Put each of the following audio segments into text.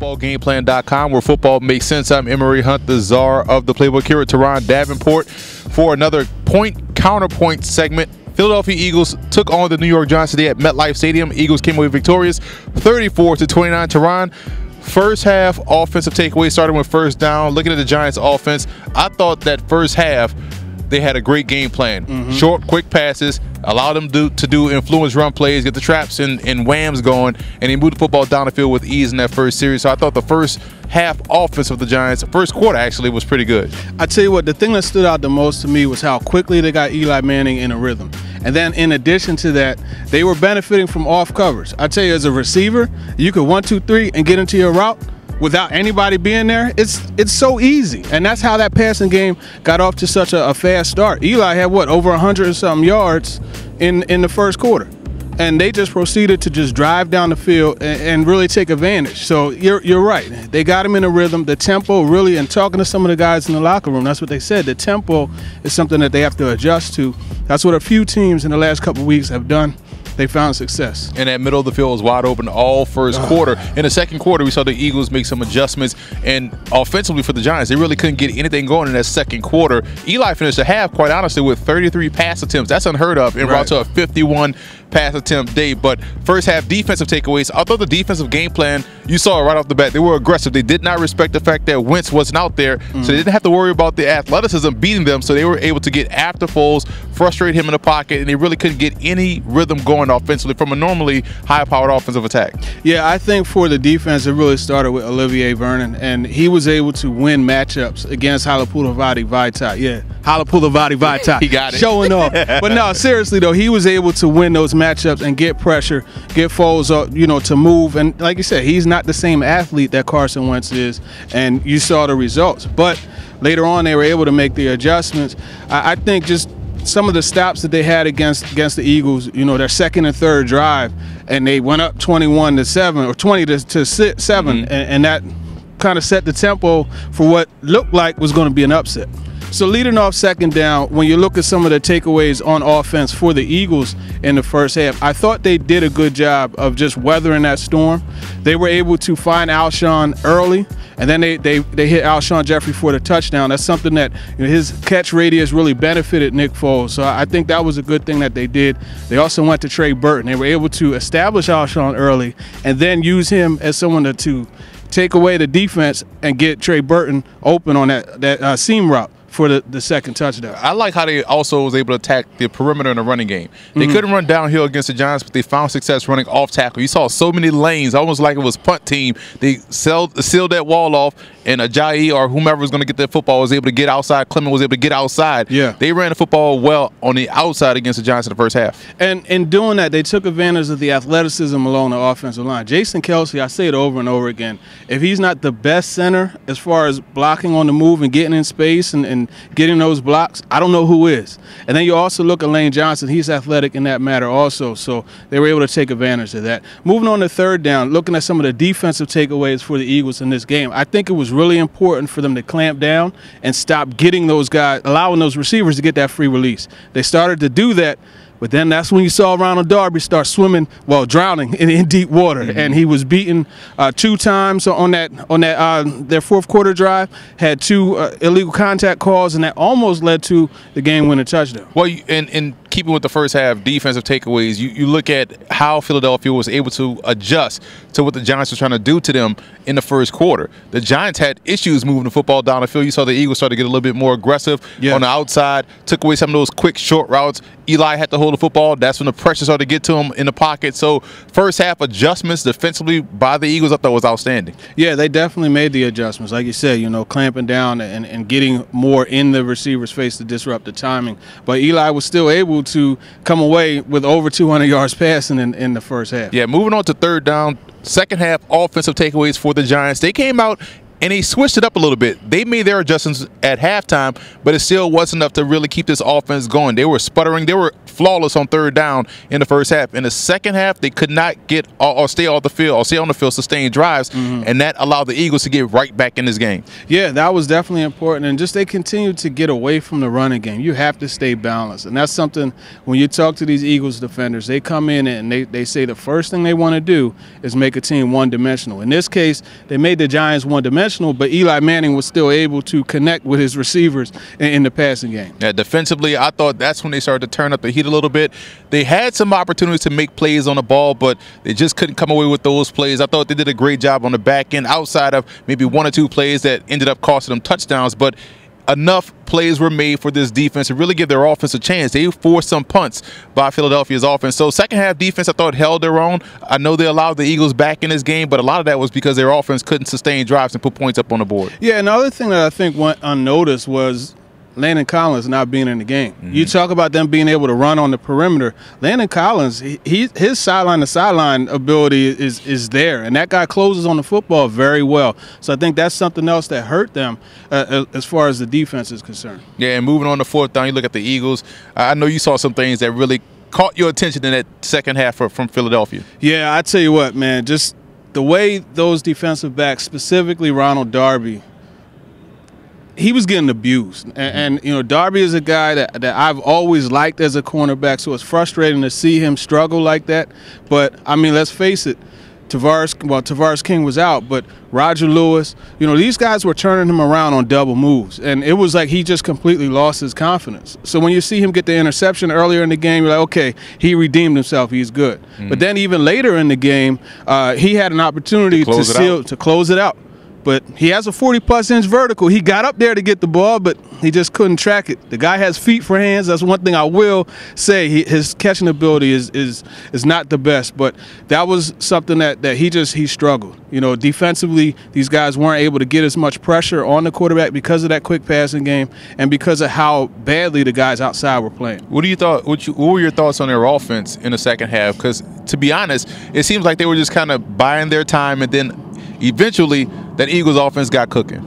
footballgameplan.com, where football makes sense. I'm Emery Hunt, the czar of the playbook, here at Teron Davenport for another point-counterpoint segment. Philadelphia Eagles took on the New York Giants today at MetLife Stadium. Eagles came away victorious, 34-29. Teron, first half offensive takeaway, starting with first down. Looking at the Giants' offense, I thought that first half they had a great game plan. Short, quick passes, allow them to do influence run plays, get the traps and whams going, and they moved the football down the field with ease in that first series. So I thought the first half offense of the Giants, first quarter actually, was pretty good. I tell you what, the thing that stood out the most to me was how quickly they got Eli Manning in a rhythm. And then in addition to that, they were benefiting from off covers. I tell you, as a receiver, you could 1, 2, 3 and get into your route without anybody being there. It's so easy, and that's how that passing game got off to such a fast start. Eli had what, over 100 and something yards in the first quarter, and they just proceeded to just drive down the field and really take advantage. So you're right, they got him in a rhythm. The tempo really, and talking to some of the guys in the locker room, that's what they said. The tempo is something that they have to adjust to. That's what a few teams in the last couple of weeks have done. They found success. And that middle of the field was wide open all first quarter. In the second quarter, we saw the Eagles make some adjustments, and offensively for the Giants, they really couldn't get anything going in that second quarter. Eli finished the half, quite honestly, with 33 pass attempts. That's unheard of en route to a 51 pass attempt day. But first half defensive takeaways, I thought the defensive game plan, you saw it right off the bat. They were aggressive. They did not respect the fact that Wentz wasn't out there, so they didn't have to worry about the athleticism beating them. So they were able to get after Foles, frustrate him in the pocket, and they really couldn't get any rhythm going offensively from a normally high-powered offensive attack. Yeah, I think for the defense, it really started with Olivier Vernon, and he was able to win matchups against Halapoulivaati Vaitai. Yeah, Halapoulivaati Vaitai. He got it. Showing off. But no, seriously though, he was able to win those matchups and get pressure, get Foles up, to move. And like you said, he's not the same athlete that Carson Wentz is, and you saw the results. But later on, they were able to make the adjustments. I think just some of the stops that they had against the Eagles, their second and third drive, and they went up 21-7 or 20-7, and that kind of set the tempo for what looked like was going to be an upset. So leading off second down, when you look at some of the takeaways on offense for the Eagles in the first half, I thought they did a good job of just weathering that storm. They were able to find Alshon early, and then they hit Alshon Jeffrey for the touchdown. That's something that his catch radius really benefited Nick Foles. So I think that was a good thing that they did. They also went to Trey Burton. They were able to establish Alshon early and then use him as someone to take away the defense and get Trey Burton open on that seam route for the second touchdown. I like how they also was able to attack the perimeter in the running game. They couldn't run downhill against the Giants, but they found success running off tackle. You saw so many lanes, almost like it was punt team. They sealed that wall off, and Ajayi or whomever was going to get that football was able to get outside. Clement was able to get outside. Yeah, they ran the football well on the outside against the Giants in the first half. And in doing that, they took advantage of the athleticism along the offensive line. Jason Kelce, I say it over and over again, if he's not the best center as far as blocking on the move and getting in space and getting those blocks, I don't know who is. And then you also look at Lane Johnson. He's athletic in that matter also, so they were able to take advantage of that. Moving on to third down, looking at some of the defensive takeaways for the Eagles in this game, I think it was really important for them to clamp down and stop getting those guys, allowing those receivers to get that free release. They started to do that, but then that's when you saw Ronald Darby start swimming, well, drowning in deep water, and he was beaten 2 times on their fourth quarter drive. Had 2 illegal contact calls, and that almost led to the game-winning touchdown. Well, in keeping with the first half defensive takeaways, you look at how Philadelphia was able to adjust to what the Giants were trying to do to them in the first quarter. The Giants had issues moving the football down the field. You saw the Eagles start to get a little bit more aggressive on the outside, took away some of those quick short routes. Eli had to hold the football. That's when the pressure started to get to him in the pocket. So first half adjustments defensively by the Eagles I thought was outstanding. Yeah, they definitely made the adjustments. Like you said, clamping down and getting more in the receiver's face to disrupt the timing. But Eli was still able to come away with over 200 yards passing in the first half. Yeah, moving on to third down, second half offensive takeaways for the Giants. They came out and they switched it up a little bit. They made their adjustments at halftime, but it still wasn't enough to really keep this offense going. They were sputtering. They were flawless on third down in the first half. In the second half, they could not get or stay off the field or stay on the field, sustain drives, and that allowed the Eagles to get right back in this game. Yeah, that was definitely important. And just they continued to get away from the running game. You have to stay balanced. And that's something when you talk to these Eagles defenders, they come in and they say the first thing they want to do is make a team one-dimensional. In this case, they made the Giants one-dimensional, but Eli Manning was still able to connect with his receivers in the passing game. Yeah, defensively, I thought that's when they started to turn up the heat a little bit. They had some opportunities to make plays on the ball, but they just couldn't come away with those plays. I thought they did a great job on the back end outside of maybe one or two plays that ended up costing them touchdowns, but enough plays were made for this defense to really give their offense a chance. They forced some punts by Philadelphia's offense. So second half defense, I thought, held their own. I know they allowed the Eagles back in this game, but a lot of that was because their offense couldn't sustain drives and put points up on the board. Yeah, another thing that I think went unnoticed was Landon Collins not being in the game. You talk about them being able to run on the perimeter. Landon Collins, his sideline-to-sideline ability is there, and that guy closes on the football very well. So I think that's something else that hurt them as far as the defense is concerned. Yeah, and moving on to fourth down, you look at the Eagles. I know you saw some things that really caught your attention in that second half from Philadelphia. Yeah, I tell you what, man, just the way those defensive backs, specifically Ronald Darby, he was getting abused. And you know, Darby is a guy that I've always liked as a cornerback, so it's frustrating to see him struggle like that. But, I mean, let's face it, Tavares King was out, but Roger Lewis, you know, these guys were turning him around on double moves, and it was like he just completely lost his confidence. So when you see him get the interception earlier in the game, you're like, okay, he redeemed himself, he's good. But then even later in the game, he had an opportunity to close it out. But he has a 40-plus inch vertical. He got up there to get the ball, but he just couldn't track it. The guy has feet for hands. That's one thing I will say. His catching ability is not the best, but that was something that he struggled. You know, defensively, these guys weren't able to get as much pressure on the quarterback because of that quick passing game and because of how badly the guys outside were playing. What were your thoughts on their offense in the second half? Because to be honest, it seems like they were just kind of buying their time, and then eventually that Eagles offense got cooking.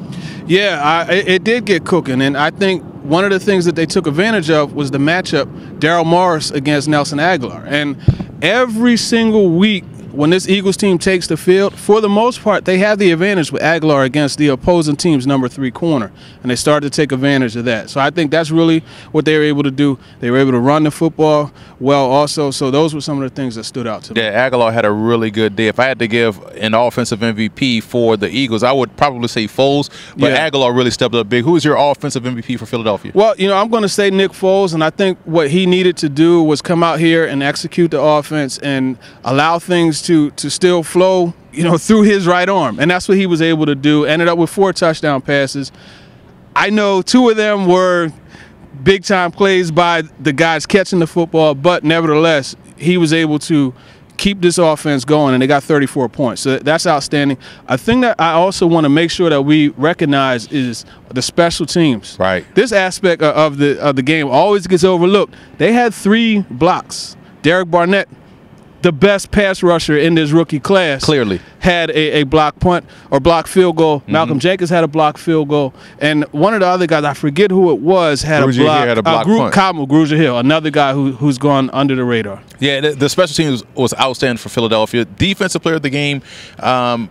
Yeah, it did get cooking, and I think one of the things that they took advantage of was the matchup, Daryl Morris against Nelson Aguilar. And every single week when this Eagles team takes the field, for the most part, they have the advantage with Aguilar against the opposing team's number 3 corner, and they started to take advantage of that. So I think that's really what they were able to do. They were able to run the football well also, so those were some of the things that stood out to me. Yeah, Aguilar had a really good day. If I had to give an offensive MVP for the Eagles, I would probably say Foles, but yeah, Aguilar really stepped up big. Who is your offensive MVP for Philadelphia? Well, you know, I'm going to say Nick Foles, and I think what he needed to do was come out here and execute the offense and allow things to still flow, you know, through his right arm. And that's what he was able to do. Ended up with 4 touchdown passes. I know 2 of them were big-time plays by the guys catching the football, but nevertheless, he was able to keep this offense going, and they got 34 points. So that's outstanding. A thing that I also want to make sure that we recognize is the special teams. Right. This aspect of the game always gets overlooked. They had 3 blocks. Derek Barnett, the best pass rusher in this rookie class, clearly had a block punt or block field goal. Malcolm Jenkins had a block field goal, and one of the other guys, I forget who it was, had a block punt. Grugier Hill, another guy who's gone under the radar. Yeah, the special teams was outstanding for Philadelphia. Defensive player of the game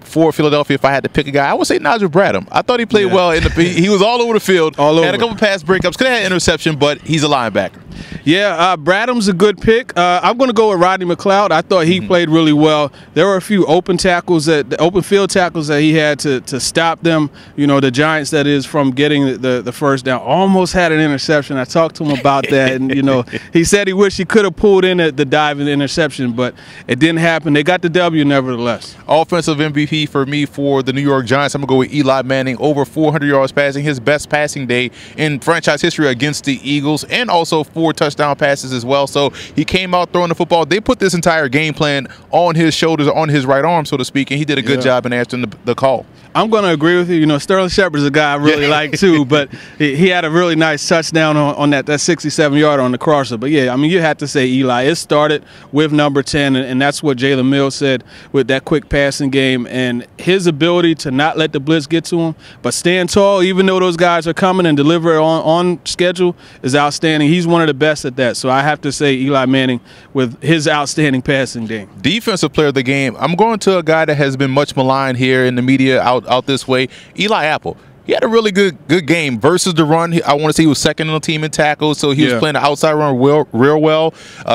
for Philadelphia, if I had to pick a guy, I would say Nigel Bradham. I thought he played well. He was all over the field. Had a couple pass breakups. Could have had an interception, but he's a linebacker. Yeah, Bradham's a good pick. I'm going to go with Rodney McLeod. I thought he played really well. There were a few open field tackles that he had to stop them. You know, the Giants, that is, from getting the first down. Almost had an interception. I talked to him about that, and you know, he said he wished he could have pulled in the dive and the interception, but it didn't happen. They got the W nevertheless. Offensive MVP for me for the New York Giants, I'm going to go with Eli Manning. Over 400 yards passing, his best passing day in franchise history against the Eagles, and also 4 touchdown passes as well. So he came out throwing the football. They put this entire game plan on his shoulders, on his right arm, so to speak, and he did a good job in answering the call. I'm going to agree with you. You know, Sterling Shepard's a guy I really like too, but he had a really nice touchdown on that 67-yarder on the crosser. But yeah, I mean, you have to say Eli. It started with number 10, and that's what Jalen Mills said with that quick passing game and his ability to not let the blitz get to him, but stand tall even though those guys are coming and deliver on schedule is outstanding. He's one of the best at that. So I have to say Eli Manning with his outstanding passing game. Defensive player of the game, I'm going to a guy that has been much maligned here in the media out this way, Eli Apple. He had a really good game versus the run. I want to say he was second on the team in tackles, so he was playing the outside run real well.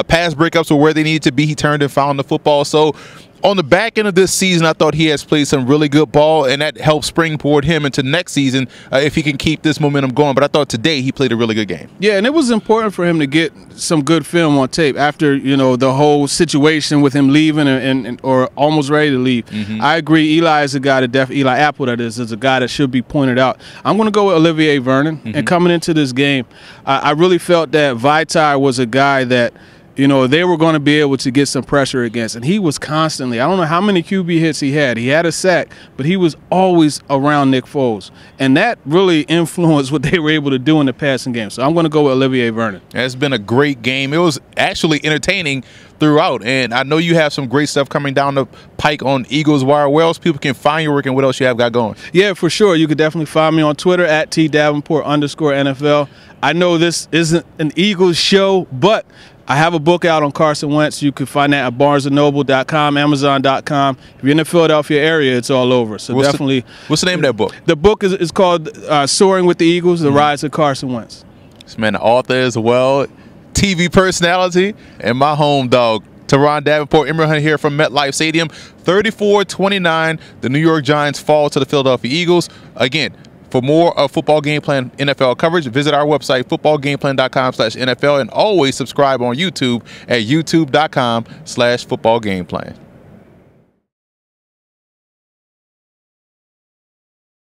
Pass breakups were where they needed to be. He turned and found the football. So on the back end of this season, I thought he has played some really good ball, and that helps springboard him into next season if he can keep this momentum going. But I thought today he played a really good game. Yeah, and it was important for him to get some good film on tape after, you know, the whole situation with him leaving or almost ready to leave. I agree. Eli is a guy that Eli Apple, that is a guy that should be pointed out. I'm going to go with Olivier Vernon. And coming into this game, I really felt that Vaitai was a guy that, you know, they were going to be able to get some pressure against. And he was constantly, I don't know how many QB hits he had. He had a sack, but he was always around Nick Foles. And that really influenced what they were able to do in the passing game. So I'm going to go with Olivier Vernon. It's been a great game. It was actually entertaining throughout. And I know you have some great stuff coming down the pike on Eagles Wire. Where else people can find your work and what else you have got going? Yeah, for sure. You could definitely find me on Twitter at @TDavenport_NFL. I know this isn't an Eagles show, but I have a book out on Carson Wentz. You can find that at barnesandnoble.com, amazon.com. If you're in the Philadelphia area, it's all over. So what's the name of that book? The book is called Soaring with the Eagles, The Rise of Carson Wentz. This man, the author as well, TV personality, and my home dog, Teron Davenport. Emery Hunt here from MetLife Stadium. 34-29, the New York Giants fall to the Philadelphia Eagles. Again, for more of Football Game Plan NFL coverage, visit our website, footballgameplan.com/NFL, and always subscribe on YouTube at youtube.com/footballgameplan.